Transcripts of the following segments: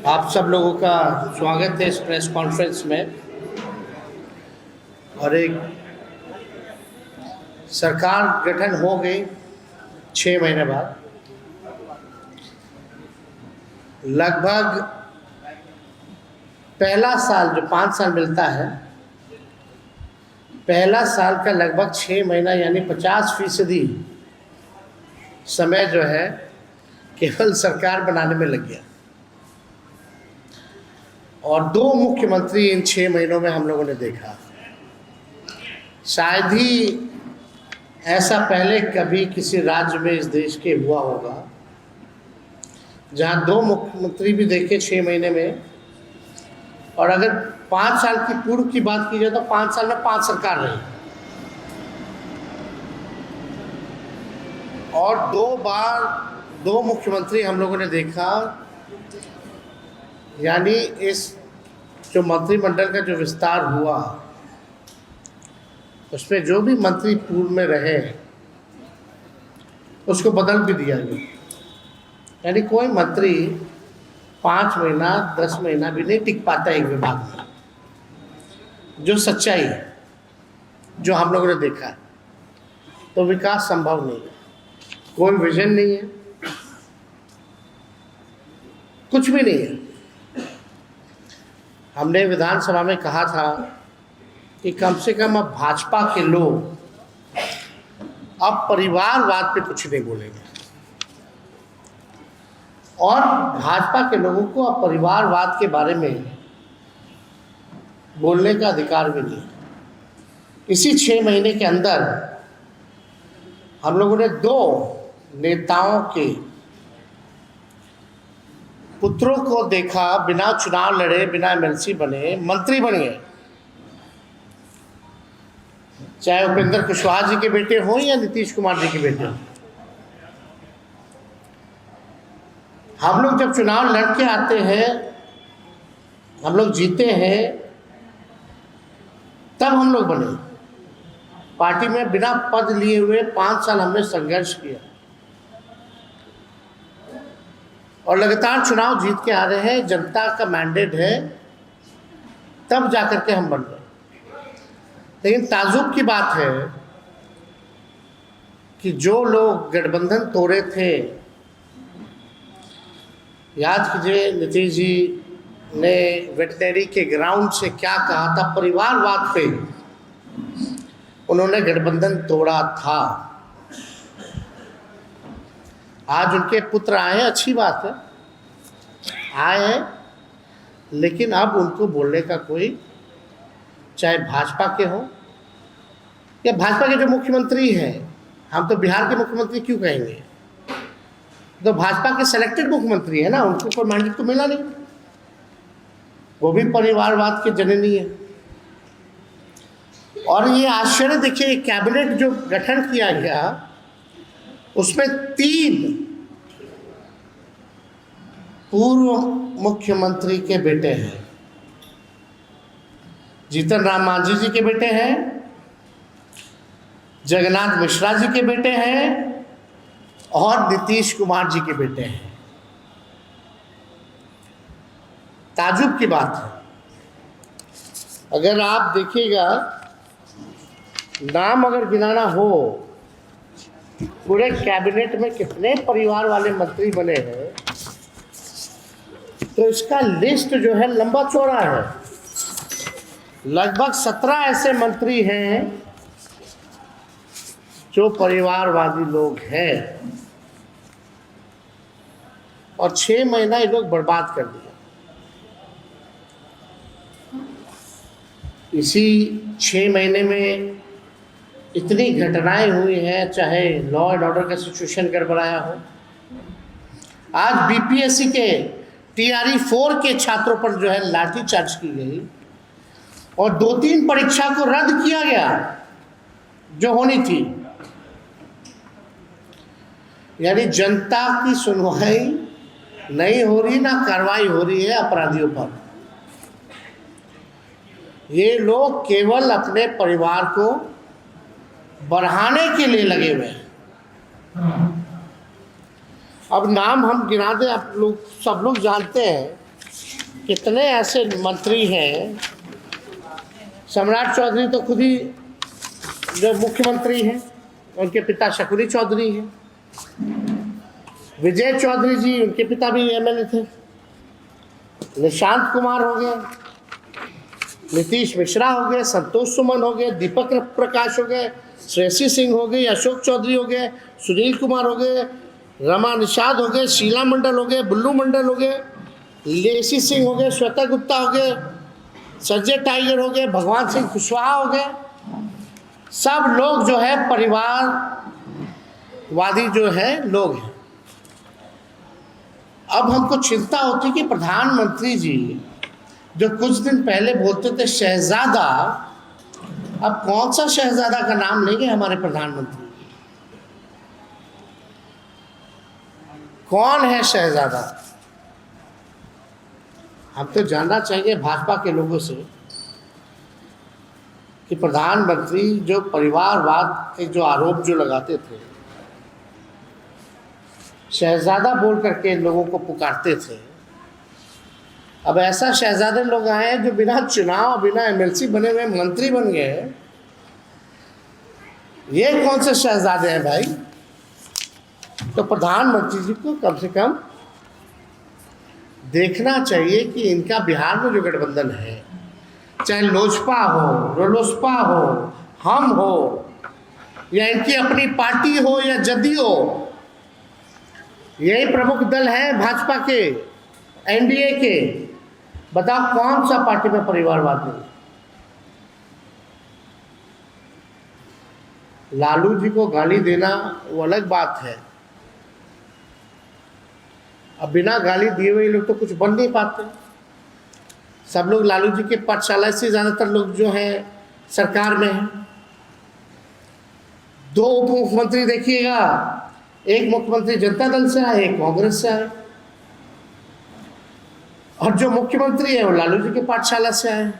आप सब लोगों का स्वागत है इस प्रेस कॉन्फ्रेंस में। और एक सरकार गठन हो गई 6 महीने बाद। लगभग पहला साल जो 5 साल मिलता है, पहला साल का लगभग 6 महीना यानी 50% समय जो है केवल सरकार बनाने में लग गया। और 2 मुख्यमंत्री इन 6 महीनों में हम लोगों ने देखा। शायद ही ऐसा पहले कभी किसी राज्य में इस देश के हुआ होगा जहां 2 मुख्यमंत्री भी देखे 6 महीने में। और अगर 5 साल की पूर्व की बात की जाए तो 5 साल में 5 सरकार रही और 2 बार 2 मुख्यमंत्री हम लोगों ने देखा। यानी इस जो मंत्रिमंडल का जो विस्तार हुआ उसमें जो भी मंत्री पूर्व में रहे उसको बदल भी दिया गया। यानी कोई मंत्री 5 महीना 10 महीना भी नहीं टिक पाता एक विभाग में। जो सच्चाई है, जो हम लोगों ने देखा है, तो विकास संभव नहीं है, कोई विजन नहीं है, कुछ भी नहीं है। हमने विधानसभा में कहा था कि कम से कम अब भाजपा के लोग अब परिवारवाद पे कुछ नहीं बोलेंगे और भाजपा के लोगों को अब परिवारवाद के बारे में बोलने का अधिकार भी नहीं। इसी 6 महीने के अंदर हम लोगों ने 2 नेताओं के पुत्रों को देखा, बिना चुनाव लड़े, बिना एमएलसी बने मंत्री बन गए। चाहे उपेंद्र कुशवाहा जी के बेटे हों या नीतीश कुमार जी के बेटे हों। हम लोग जब चुनाव लड़के आते हैं, हम लोग जीते हैं, तब हम लोग बने। पार्टी में बिना पद लिए हुए 5 साल हमने संघर्ष किया और लगातार चुनाव जीत के आ रहे हैं। जनता का मैंडेट है, तब जाकर के हम बन रहे। लेकिन ताजुब की बात है कि जो लोग गठबंधन तोड़े थे, याद कीजिए नीतीश जी ने वेटनरी के ग्राउंड से क्या कहा था, परिवारवाद पे उन्होंने गठबंधन तोड़ा था। आज उनके पुत्र आए हैं, अच्छी बात है, आए हैं, लेकिन अब उनको बोलने का कोई, चाहे भाजपा के हो या भाजपा के जो मुख्यमंत्री हैं, हम तो बिहार के मुख्यमंत्री क्यों कहेंगे, तो भाजपा के सिलेक्टेड मुख्यमंत्री है ना, उनको कोई मैंडेट तो मिला नहीं, वो भी परिवारवाद के जननी है। और ये आश्चर्य देखिए, कैबिनेट जो गठन किया गया उसमें 3 पूर्व मुख्यमंत्री के बेटे हैं। जीतन राम मांझी जी के बेटे हैं, जगन्नाथ मिश्रा जी के बेटे हैं और नीतीश कुमार जी के बेटे हैं। ताजुब की बात है, अगर आप देखिएगा, नाम अगर गिनाना हो, पूरे कैबिनेट में कितने परिवार वाले मंत्री बने हैं, तो इसका लिस्ट जो है लंबा चौड़ा है। लगभग 17 ऐसे मंत्री हैं जो परिवारवादी लोग हैं और 6 महीना ये लोग बर्बाद कर दिया। इसी 6 महीने में इतनी घटनाएं हुई हैं, चाहे लॉ एंड ऑर्डर का सिचुएशन गड़बड़ाया हो। आज बीपीएससी के टीआरई 4 के छात्रों पर जो है लाठीचार्ज की गई और 2-3 परीक्षा को रद्द किया गया जो होनी थी। यानी जनता की सुनवाई नहीं हो रही, ना कार्रवाई हो रही है अपराधियों पर। ये लोग केवल अपने परिवार को बढ़ाने के लिए लगे हुए हैं। अब नाम हम गिना दें, आप लोग सब लोग जानते हैं कितने ऐसे मंत्री हैं, सम्राट चौधरी तो खुद ही जो मुख्यमंत्री हैं, उनके पिता शकुनी चौधरी हैं। विजय चौधरी जी, उनके पिता भी एमएलए थे। निशांत कुमार हो गए, नीतीश मिश्रा हो गए, संतोष सुमन हो गए, दीपक प्रकाश हो गए, श्रेयसी सिंह हो गए, अशोक चौधरी हो गए, सुनील कुमार हो गए, रमा निषाद हो गए, शीला मंडल हो गए, बुल्लू मंडल हो गए, लेसी सिंह हो गए, श्वेता गुप्ता हो गए, संजय टाइगर हो गए, भगवान सिंह कुशवाहा हो गए। सब लोग जो है परिवारवादी जो है लोग हैं। अब हमको चिंता होती कि प्रधानमंत्री जी जो कुछ दिन पहले बोलते थे शहजादा, अब कौन सा शहजादा का नाम लेंगे हमारे प्रधानमंत्री? कौन है शहजादा? हम तो जानना चाहिए भाजपा के लोगों से कि प्रधानमंत्री जो परिवारवाद के जो आरोप जो लगाते थे, शहजादा बोल करके लोगों को पुकारते थे, अब ऐसा शहजादे लोग आए हैं जो बिना चुनाव, बिना एमएलसी बने हुए मंत्री बन गए। ये कौन से शहजादे हैं भाई? तो प्रधानमंत्री जी को कम से कम देखना चाहिए कि इनका बिहार में जो गठबंधन है, चाहे लोजपा हो, रालोसपा हो, हम हो, या इनकी अपनी पार्टी हो या जदयू हो, यही प्रमुख दल है भाजपा के, एनडीए के। बताओ कौन सा पार्टी में परिवारवाद नहीं? लालू जी को गाली देना वो अलग बात है। अब बिना गाली दिए हुए लोग तो कुछ बन नहीं पाते। सब लोग लालू जी के पाठशाला से ज़्यादातर लोग जो हैं सरकार में हैं। 2 उप मुख्यमंत्री देखिएगा, एक मुख्यमंत्री जनता दल से आए, एक कांग्रेस से आए, और जो मुख्यमंत्री है वो लालू जी के पाठशाला से आए।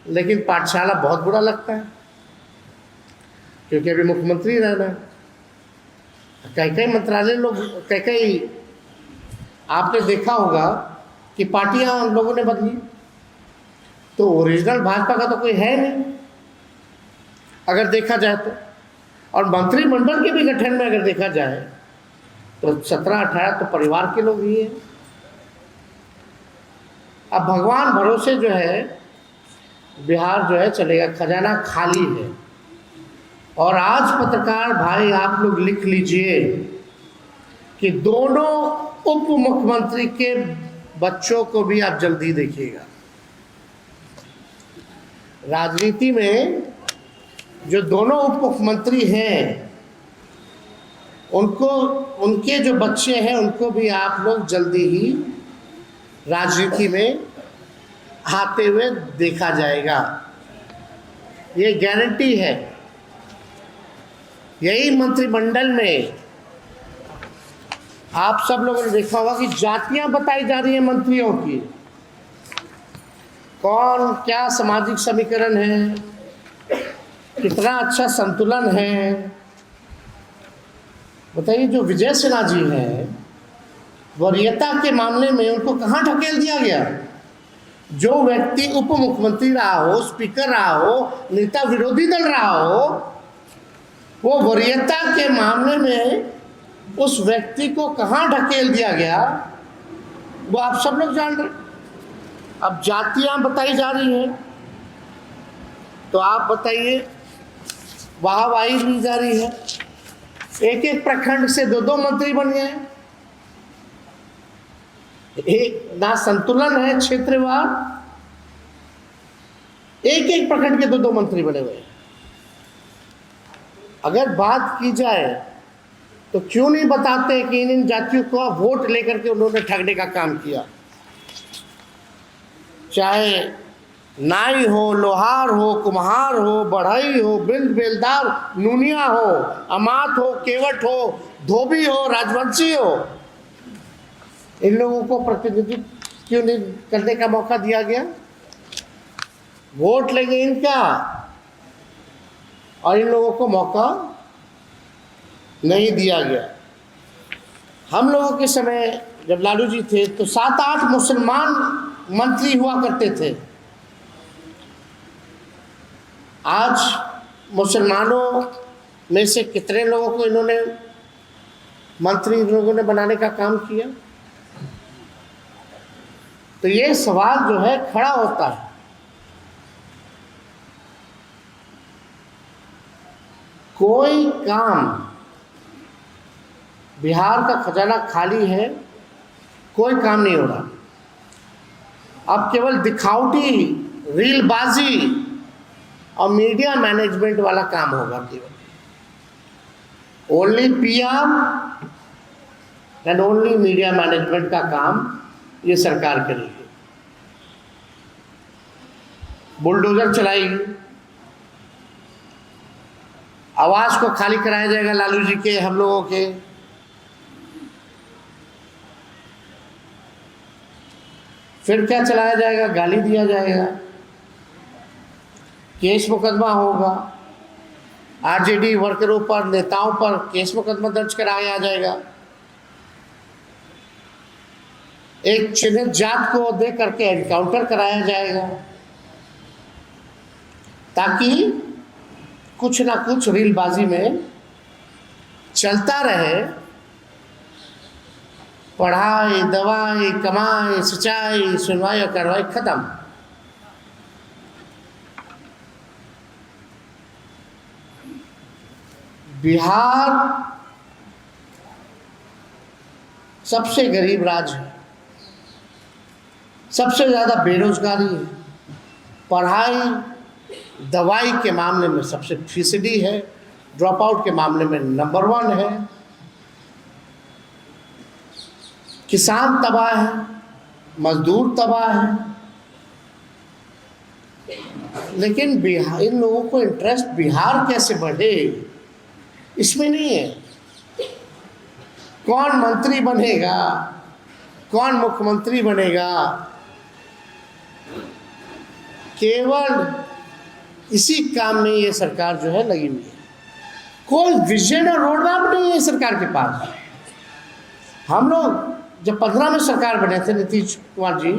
लेकिन पाठशाला बहुत बुरा लगता है, क्योंकि अभी मुख्यमंत्री रहना है। कई मंत्रालय लोग, कई आपने देखा होगा कि पार्टियां उन लोगों ने बदली, तो ओरिजिनल भाजपा का तो कोई है नहीं अगर देखा जाए तो। और मंत्रिमंडल के भी गठन में अगर देखा जाए तो 17-18 तो परिवार के लोग ही हैं। अब भगवान भरोसे जो है बिहार जो है चलेगा, खजाना खाली है। और आज पत्रकार भाई आप लोग लिख लीजिए कि दोनों उप मुख्यमंत्री के बच्चों को भी आप जल्दी देखिएगा। राजनीति में जो दोनों उप मुख्यमंत्री हैं, उनको, उनके जो बच्चे हैं उनको भी आप लोग जल्दी ही राजनीति में आते हुए देखा जाएगा, ये गारंटी है। यही मंत्रिमंडल में आप सब लोगों ने देखा होगा कि जातियां बताई जा रही हैं मंत्रियों की, कौन क्या सामाजिक समीकरण है, कितना अच्छा संतुलन है। बताइए, जो विजय सिन्हा जी हैं, वरीयता के मामले में उनको कहाँ ढकेल दिया गया? जो व्यक्ति उप मुख्यमंत्री रहा हो, स्पीकर रहा हो, नेता विरोधी दल रहा हो, वो वरीयता के मामले में उस व्यक्ति को कहाँ ढकेल दिया गया, वो आप सब लोग जान रहे। अब जातियां बताई जा रही हैं, तो आप बताइए, वाहवाही ली जा रही है। एक प्रखंड से 2 मंत्री बन गए, एक ना संतुलन है क्षेत्रवार, एक प्रखंड के 2 मंत्री बने हुए। अगर बात की जाए तो क्यों नहीं बताते कि इन जातियों को वोट लेकर के उन्होंने ठगने का काम किया? चाहे नाई हो, लोहार हो, कुम्हार हो, बढ़ई हो, बिंद बेलदार, नूनिया हो, अमात हो, केवट हो, धोबी हो, राजवंशी हो, इन लोगों को प्रतिनिधित्व क्यों नहीं करने का मौका दिया गया? वोट लेंगे इनका और इन लोगों को मौका नहीं दिया गया। हम लोगों के समय जब लालू जी थे तो 7-8 मुसलमान मंत्री हुआ करते थे। आज मुसलमानों में से कितने लोगों को इन्होंने मंत्री इन लोगों ने बनाने का काम किया? तो ये सवाल जो है खड़ा होता है। कोई काम, बिहार का खजाना खाली है, कोई काम नहीं हो रहा। अब केवल दिखावटी, रीलबाजी और मीडिया मैनेजमेंट वाला काम होगा। केवल only PR and only media management का काम ये सरकार करेगी। बुलडोजर चलाएगी, आवास को खाली कराया जाएगा लालू जी के, हम लोगों के। फिर क्या चलाया जाएगा? गाली दिया जाएगा, केस मुकदमा होगा, आरजेडी वर्करों पर, नेताओं पर केस मुकदमा दर्ज कराया जाएगा। एक चिन्हित जात को दे करके एनकाउंटर कराया जाएगा, ताकि कुछ ना कुछ रीलबाजी में चलता रहे। पढ़ाई, दवाई, कमाई, सिंचाई, सुनवाई और कार्रवाई खत्म। बिहार सबसे गरीब राज्य है, सबसे ज़्यादा बेरोजगारी है, पढ़ाई दवाई के मामले में सबसे फीसदी है, ड्रॉप आउट के मामले में नंबर 1 है, किसान तबाह है, मजदूर तबाह है। लेकिन बिहार, इन लोगों को इंटरेस्ट बिहार कैसे बढ़े इसमें नहीं है। कौन मंत्री बनेगा, कौन मुख्यमंत्री बनेगा, केवल इसी काम में ये सरकार जो है लगी हुई है। कोई विजन और रोड मैप नहीं है सरकार के पास। हम लोग जब 15 में सरकार बने थे, नीतीश कुमार जी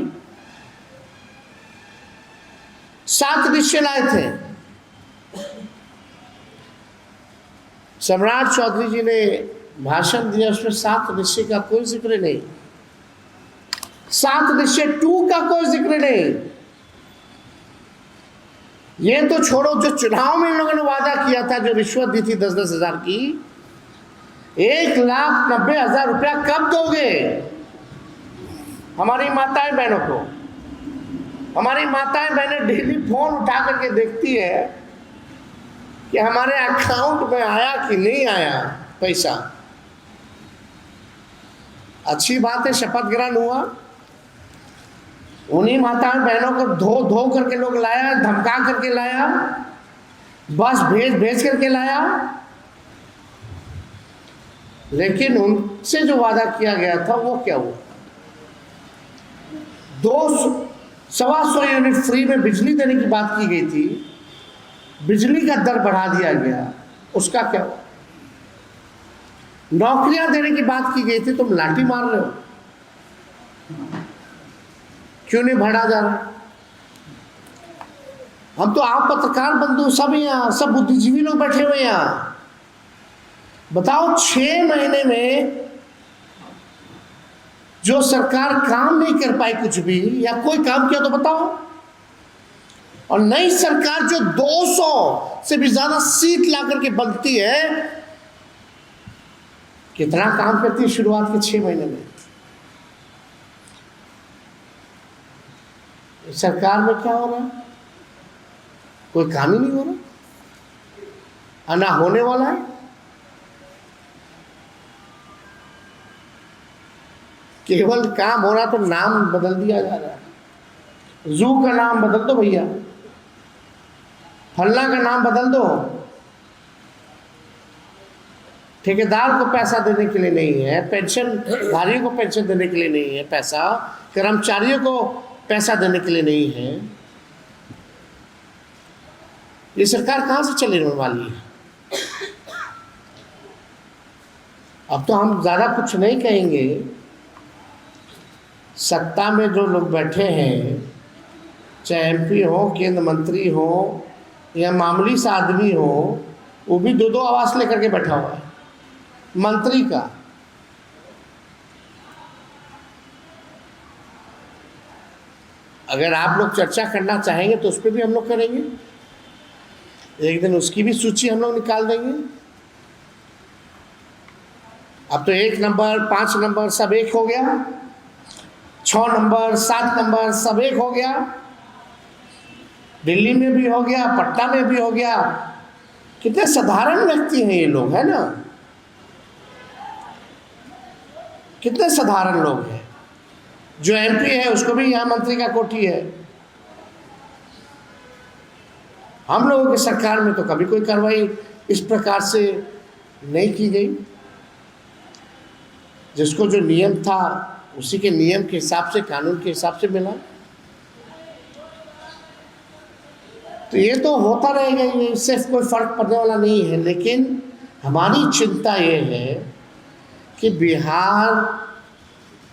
7 निश्चय लाए थे। सम्राट चौधरी जी ने भाषण दिया, उसमें 7 निश्चय का कोई जिक्र नहीं, 7 निश्चय 2 का कोई जिक्र नहीं। ये तो छोड़ो, जो चुनाव में इन लोगों ने वादा किया था, जो रिश्वत दी थी 10-10 हजार की, 1,90,000 रुपया कब दोगे हमारी माताएं बहनों को? हमारी माताएं बहनें डेली फोन उठा करके देखती है कि हमारे अकाउंट में आया कि नहीं आया पैसा। अच्छी बात है, शपथ ग्रहण हुआ, उन्हीं माताओं बहनों को धो करके लोग लाया, धमका करके लाया, बस भेज करके लाया। लेकिन उनसे जो वादा किया गया था वो क्या हुआ? 200-125 यूनिट फ्री में बिजली देने की बात की गई थी, बिजली का दर बढ़ा दिया गया, उसका क्या हुआ? नौकरियां देने की बात की गई थी, तुम लाठी मार रहे हो, क्यों नहीं बढ़ा जा रहा? हम तो आप पत्रकार बंधु सब यहाँ, सब बुद्धिजीवी लोग बैठे हुए यहाँ, बताओ 6 महीने में जो सरकार काम नहीं कर पाई कुछ भी, या कोई काम किया तो बताओ। और नई सरकार जो 200 से भी ज्यादा सीट ला करके बनती है, कितना काम करती है शुरुआत के 6 महीने में? सरकार में क्या हो रहा है? कोई काम ही नहीं हो रहा, ना होने वाला है। केवल काम हो रहा तो नाम बदल दिया जा रहा है। जू का नाम बदल दो भैया, फल्ला का नाम बदल दो। ठेकेदार को पैसा देने के लिए नहीं है, पेंशनधारियों को पेंशन देने के लिए नहीं है पैसा, कर्मचारियों को पैसा देने के लिए नहीं है। ये सरकार कहाँ से चलने वाली है? अब तो हम ज़्यादा कुछ नहीं कहेंगे, सत्ता में जो लोग बैठे हैं, चाहे एमपी हो, केंद्र मंत्री हो या मामूली सा आदमी हो, वो भी दो दो आवास लेकर के बैठा हुआ है मंत्री का। अगर आप लोग चर्चा करना चाहेंगे तो उस पर भी हम लोग करेंगे, एक दिन उसकी भी सूची हम लोग निकाल देंगे। अब तो 1 नंबर 5 नंबर सब एक हो गया, 6 नंबर 7 नंबर सब एक हो गया, दिल्ली में भी हो गया, पटना में भी हो गया। कितने साधारण व्यक्ति हैं ये लोग, है ना, कितने साधारण लोग हैं। जो एमपी है उसको भी यहाँ मंत्री का कोठी है। हम लोगों की सरकार में तो कभी कोई कार्रवाई इस प्रकार से नहीं की गई। जिसको जो नियम था उसी के नियम के हिसाब से, कानून के हिसाब से मिला। तो ये तो होता रहेगा, ये सिर्फ कोई फर्क पड़ने वाला नहीं है। लेकिन हमारी चिंता ये है कि बिहार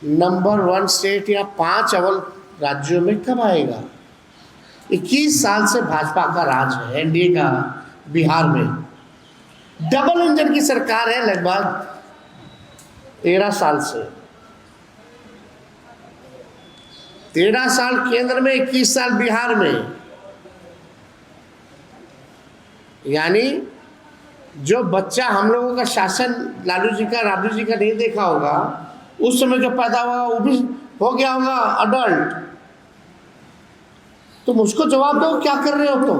नंबर 1 स्टेट या 5 अव्वल राज्यों में कब आएगा। 21 साल से भाजपा का राज है, एनडीए का बिहार में। डबल इंजन की सरकार है लगभग 13 साल से। 13 साल केंद्र में, 21 साल बिहार में। यानी जो बच्चा हम लोगों का शासन लालू जी का, राबड़ी जी का नहीं देखा होगा, उस समय जो पैदा हुआ वो भी हो गया होगा अडल्ट। तुम उसको जवाब दो, क्या कर रहे हो तुम?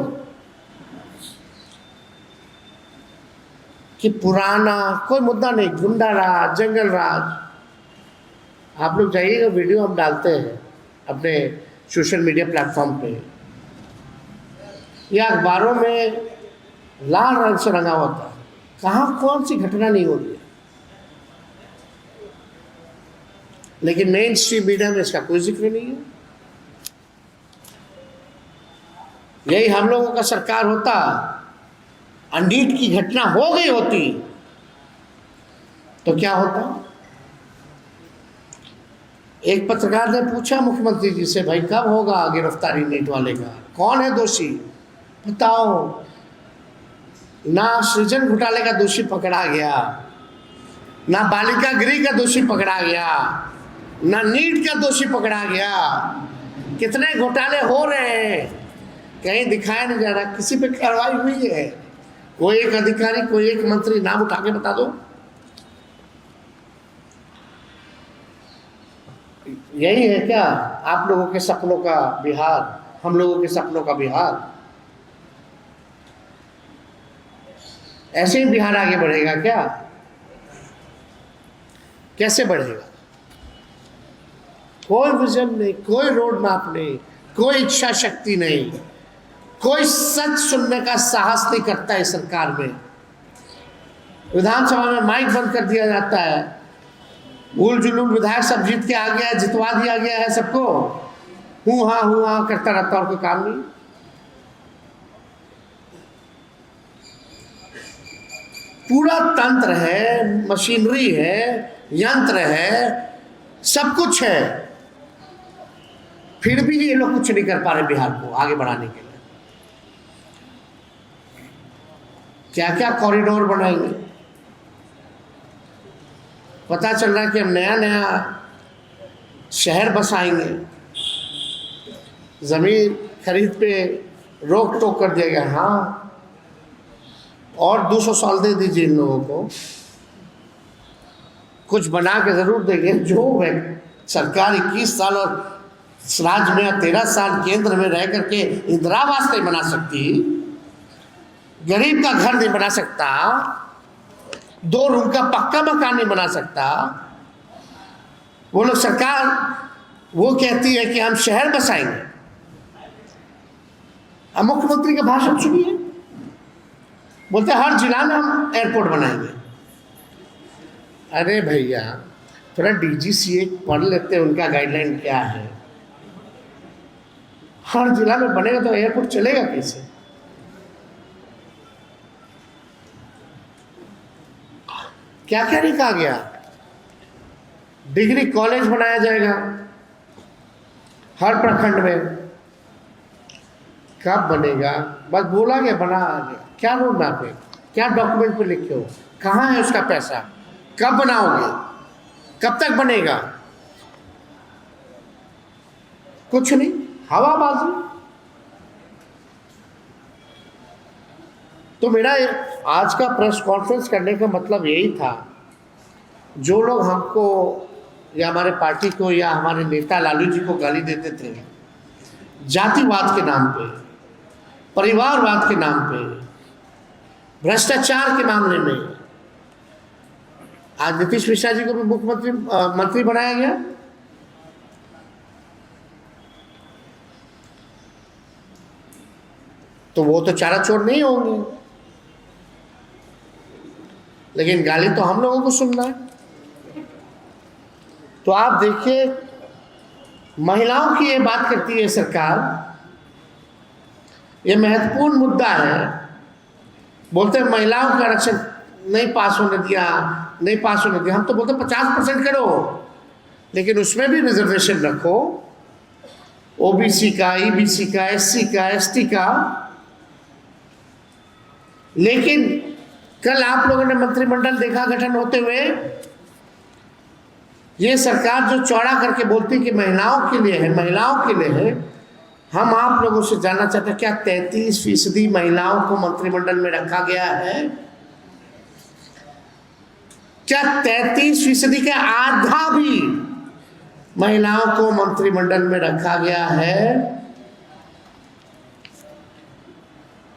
कि पुराना कोई मुद्दा नहीं, गुंडा राज, जंगल राज। आप लोग जाइएगा, वीडियो हम डालते हैं अपने सोशल मीडिया प्लेटफॉर्म पे, या अखबारों में लाल रंग से रंगा हुआ था। कहाँ कौन सी घटना नहीं हो रही है, लेकिन मेन स्ट्रीम मीडिया में इसका कोई जिक्र नहीं है। यही हम लोगों का सरकार होता, अंडीट की घटना हो गई होती तो क्या होता। एक पत्रकार ने पूछा मुख्यमंत्री जी से, भाई कब होगा गिरफ्तारी नीट वाले का, कौन है दोषी बताओ। ना सृजन घोटाले का दोषी पकड़ा गया, ना बालिका गृह का दोषी पकड़ा गया, ना नीट का दोषी पकड़ा गया। कितने घोटाले हो रहे हैं, कहीं दिखाया नहीं जा रहा, किसी पे कार्रवाई हुई है? कोई एक अधिकारी, कोई एक मंत्री नाम उठा के बता दो। यही है क्या आप लोगों के सपनों का बिहार, हम लोगों के सपनों का बिहार? ऐसे ही बिहार आगे बढ़ेगा क्या? कैसे बढ़ेगा? कोई विजन नहीं, कोई रोड मैप नहीं, कोई इच्छा शक्ति नहीं, कोई सच सुनने का साहस नहीं करता है सरकार में। विधानसभा में माइक बंद कर दिया जाता है, उल जुलूल विधायक सब जीत के आ गया, जितवा दिया गया है सबको, हूँ हाँ करता रहता और कोई काम नहीं। पूरा तंत्र है, मशीनरी है, यंत्र है, सब कुछ है, फिर भी ये लोग कुछ नहीं कर पा रहे बिहार को आगे बढ़ाने के लिए। क्या क्या कॉरिडोर बनाएंगे, पता चल रहा है कि हम नया नया शहर बसाएंगे, जमीन खरीद पे रोक टोक कर दिया गया। हाँ, और 200 साल दे दीजिए इन लोगों को, कुछ बना के जरूर देंगे। जो है सरकार 21 साल और राज्य में 13 साल केंद्र में रह करके इंदिरा आवास नहीं बना सकती, गरीब का घर नहीं बना सकता, 2 रूम का पक्का मकान नहीं बना सकता। वो लोग सरकार वो कहती है कि हम शहर बसाएंगे। अब मुख्यमंत्री का भाषण सुनिए, बोलते हर जिला में हम एयरपोर्ट बनाएंगे। अरे भैया थोड़ा डीजीसीए पढ़ लेते हैं, उनका गाइडलाइन क्या है। हर जिला में बनेगा तो एयरपोर्ट चलेगा कैसे? क्या क्या नहीं कहा गया। डिग्री कॉलेज बनाया जाएगा, हर प्रखंड में कब बनेगा? बस बोला गया बना गया, क्या रोड मैप है, क्या डॉक्यूमेंट पे लिखे हो, कहाँ है उसका पैसा, कब बनाओगे, कब तक बनेगा? कुछ नहीं, हवाबाजी। तो मेरा आज का प्रेस कॉन्फ्रेंस करने का मतलब यही था, जो लोग हमको या हमारे पार्टी को या हमारे नेता लालू जी को गाली देते थे जातिवाद के नाम पे, परिवारवाद के नाम पे, भ्रष्टाचार के मामले में, आज नीतीश मिश्रा जी को भी मुख्यमंत्री मंत्री बनाया गया। तो वो तो चारा चोर नहीं होंगे, लेकिन गाली तो हम लोगों को सुनना है। तो आप देखिए, महिलाओं की ये बात करती है सरकार, ये महत्वपूर्ण मुद्दा है। बोलते हैं महिलाओं का आरक्षण नहीं पास होने दिया, नहीं पास होने दिया। हम तो बोलते 50% करो, लेकिन उसमें भी रिजर्वेशन रखो, ओबीसी का, ईबीसी का, एससी का, एसटी का। लेकिन कल आप लोगों ने मंत्रिमंडल देखा गठन होते हुए, ये सरकार जो चौड़ा करके बोलती कि महिलाओं के लिए है, महिलाओं के लिए है। हम आप लोगों से जानना चाहते हैं, क्या 33% महिलाओं को मंत्रिमंडल में रखा गया है? क्या 33% के आधा भी महिलाओं को मंत्रिमंडल में रखा गया है?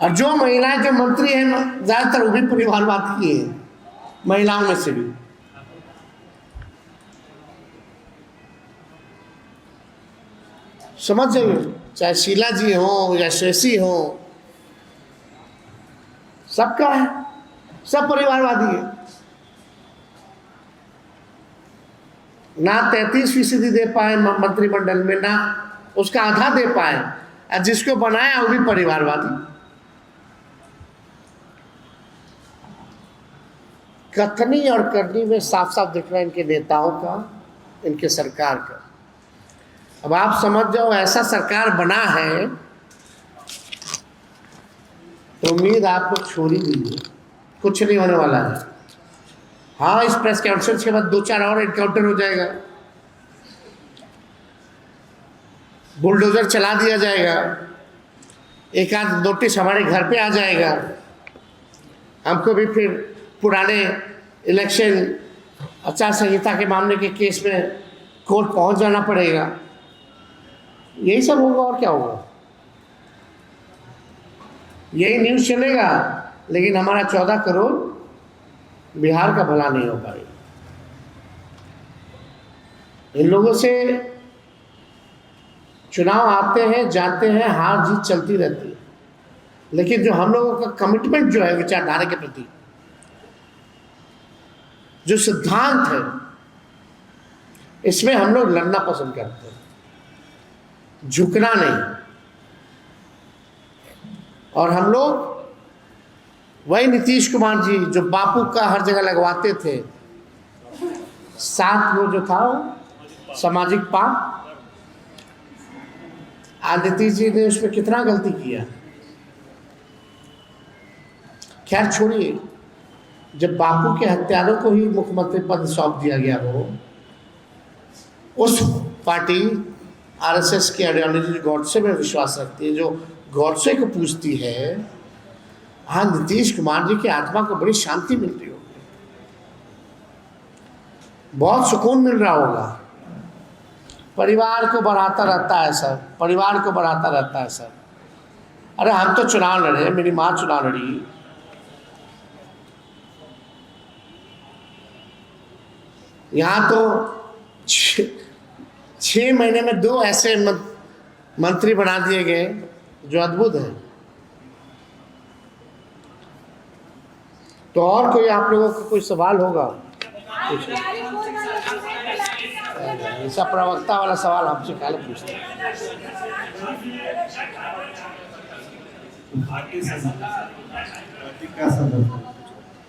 और जो महिलाएं जो मंत्री हैं, ज्यादातर वो भी परिवारवाद की है, महिलाओं में से भी। समझ जाइए, चाहे शीला जी हो या शेषी हो, सबका है, सब परिवारवादी है। ना 33% दे पाए मंत्रिमंडल में, ना उसका आधा दे पाए, और जिसको बनाया वो भी परिवारवादी। कथनी और करनी में साफ साफ दिख रहा है इनके नेताओं का, इनके सरकार का। अब आप समझ जाओ, ऐसा सरकार बना है तो उम्मीद आपको छोड़ ही दीजिए, कुछ नहीं होने वाला है। हाँ, इस प्रेस कॉन्फ्रेंस के बाद 2-4 और एनकाउंटर हो जाएगा, बुलडोजर चला दिया जाएगा, एक आध नोटिस हमारे घर पे आ जाएगा, हमको भी फिर पुराने इलेक्शन आचार संहिता के मामले के केस में कोर्ट पहुंच जाना पड़ेगा। यही सब होगा और क्या होगा, यही न्यूज़ चलेगा। लेकिन हमारा 14 करोड़ बिहार का भला नहीं हो पाएगा। इन लोगों से चुनाव आते हैं, जाते हैं, हार जीत चलती रहती है, लेकिन जो हम लोगों का कमिटमेंट जो है विचारधारा के प्रति, जो सिद्धांत है, इसमें हम लोग लड़ना पसंद करते हैं, झुकना नहीं। और हम लोग वही नीतीश कुमार जी जो बापू का हर जगह लगवाते थे, साथ वो जो था सामाजिक पाप, आज नीतीश जी ने उसमें कितना गलती किया। खैर छोड़िए, जब बापू के हत्यारों को ही मुख्यमंत्री पद सौंप दिया गया, हो उस पार्टी आरएसएस की आइडियोलॉजी गॉडसे में विश्वास रखती है, जो गॉडसे को पूछती है, हाँ नीतीश कुमार जी की आत्मा को बड़ी शांति मिल रही होगी, बहुत सुकून मिल रहा होगा। परिवार को बढ़ाता रहता है सर, परिवार को बढ़ाता रहता है सर। अरे हम तो चुनाव लड़े, मेरी माँ चुनाव लड़ी, यहाँ तो 6 महीने में 2 ऐसे मंत्री बना दिए गए जो अद्भुत है। तो और कोई आप लोगों का कोई सवाल होगा? ऐसा प्रवक्ता वाला सवाल हमसे काले पूछते हैं।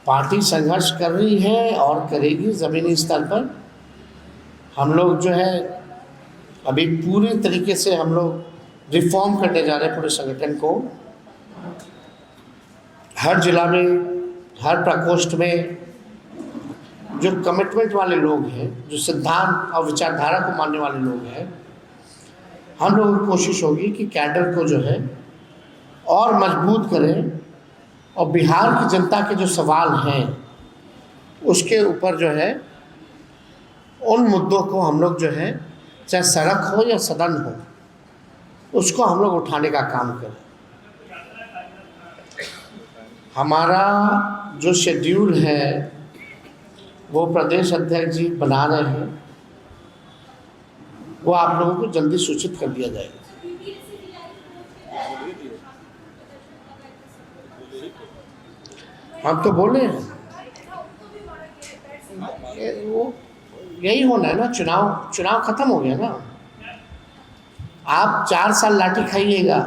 पार्टी संघर्ष कर रही है और करेगी ज़मीनी स्तर पर। हम लोग जो है अभी पूरे तरीके से हम लोग रिफॉर्म करने जा रहे हैं पूरे संगठन को। हर जिला में, हर प्रकोष्ठ में जो कमिटमेंट वाले लोग हैं, जो सिद्धांत और विचारधारा को मानने वाले लोग हैं, हम लोगों की कोशिश होगी कि कैडर को जो है और मजबूत करें और बिहार की जनता के जो सवाल हैं उसके ऊपर जो है उन मुद्दों को हम लोग जो है, चाहे सड़क हो या सदन हो, उसको हम लोग उठाने का काम करें। हमारा जो शेड्यूल है वो प्रदेश अध्यक्ष जी बना रहे हैं, वो आप लोगों को जल्दी सूचित कर दिया जाएगा। हम तो बोले हैं वो यही होना है ना, चुनाव खत्म हो गया ना। आप 4 साल लाठी खाइएगा,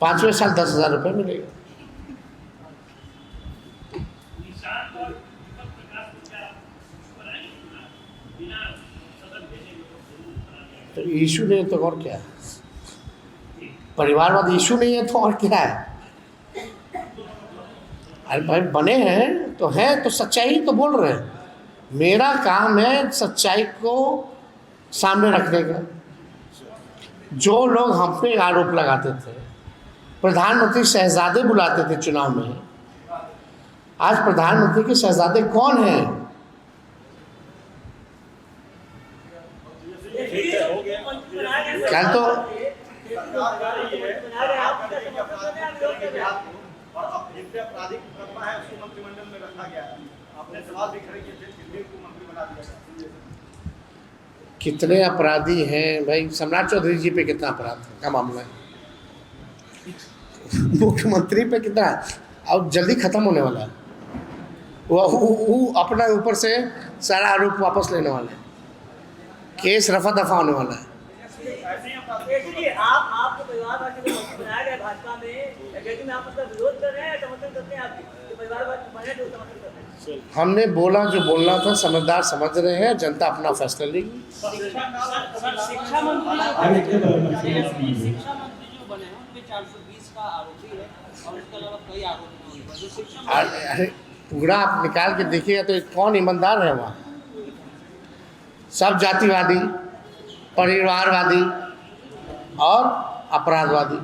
5वें साल 10,000 रुपये मिलेगा। तो इशू नहीं है तो और क्या है? परिवारवाद इशू नहीं है तो और क्या है? अरे भाई बने हैं तो सच्चाई तो बोल रहे हैं। मेरा काम है सच्चाई को सामने रखने का। जो लोग हम पे आरोप लगाते थे, प्रधानमंत्री शहजादे बुलाते थे चुनाव में, आज प्रधानमंत्री के शहजादे कौन हैं? क्या तो आपराधिक मुकदमा है उसको मंत्रिमंडल में रखा गया है। आपने सवाल भी खड़े किए थे, फिर को मंत्री बना दिया। कितने अपराधी हैं भाई? सम्राट चौधरी जी पे कितना अपराध का मामला है, मुख्यमंत्री पे कितना, अब जल्दी खत्म होने वाला है। वो अपना ऊपर से सारा आरोप वापस लेने वाला है, केस रफा दफा होने वाला है। आपको परिवारवाद के लिए बनाया गया भाजपा में, लेकिन आप मतलब विरोध कर रहे हैं, समर्थन करते हैं आपकी परिवारवाद बने तो समर्थन करते हैं। हमने बोला जो बोलना था, समझदार समझ रहे हैं, जनता अपना फैसला लेगी। शिक्षा मंत्री जो बने हैं उनपे 420 का आरोपी है और इसके अलावा कई आरोप। अरे पूरा आप निकाल के देखिएगा तो कौन ईमानदार है वहाँ? सब जातिवादी, परिवारवादी और अपराधवादी।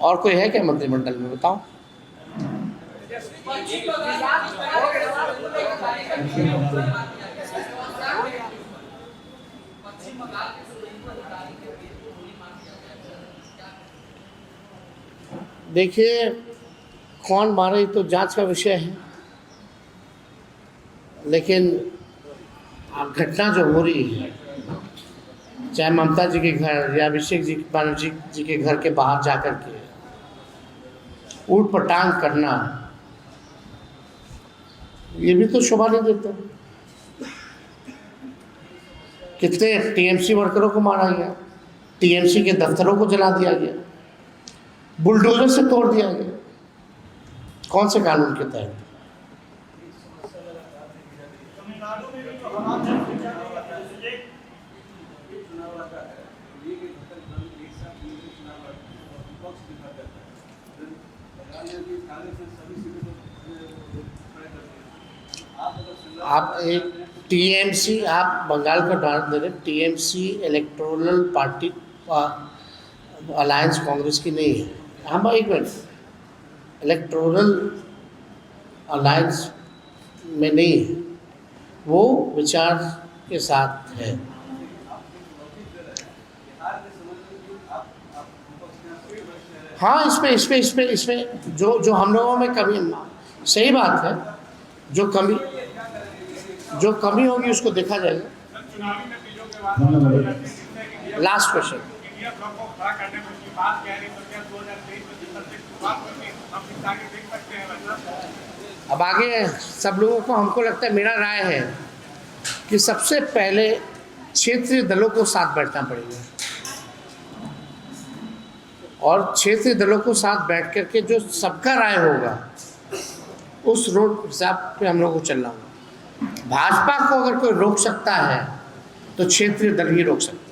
और कोई है क्या मंत्रिमंडल में? बताओ। देखिए कौन मारे तो जांच का विषय है, लेकिन घटना जो हो रही है, चाहे ममता जी के घर या अभिषेक जी बनर्जी जी के घर के बाहर जाकर के ऊट पटांग करना, ये भी तो शोभा नहीं देता। कितने टीएमसी वर्करों को मारा गया, टीएमसी के दफ्तरों को जला दिया गया, बुलडोजर से तोड़ दिया गया। कौन से कानून के तहत? आप एक टीएमसी, आप बंगाल का उदाहरण दे रहे, TMC electoral party alliance Congress की नहीं है। हम एक मिनट, इलेक्टोरल अलायंस में नहीं है, वो विचार के साथ है। हाँ, इसमें जो हम लोगों में कमी, सही बात है, जो कमी होगी उसको देखा जाएगा। Last question. अब आगे सब लोगों को, हमको लगता है, मेरा राय है कि सबसे पहले क्षेत्रीय दलों को साथ बैठना पड़ेगा और क्षेत्रीय दलों को साथ बैठ करके जो सबका राय होगा उस रोड हिसाब पे हम लोग को चलना होगा। भाजपा को अगर कोई रोक सकता है तो क्षेत्रीय दल ही रोक सकते हैं।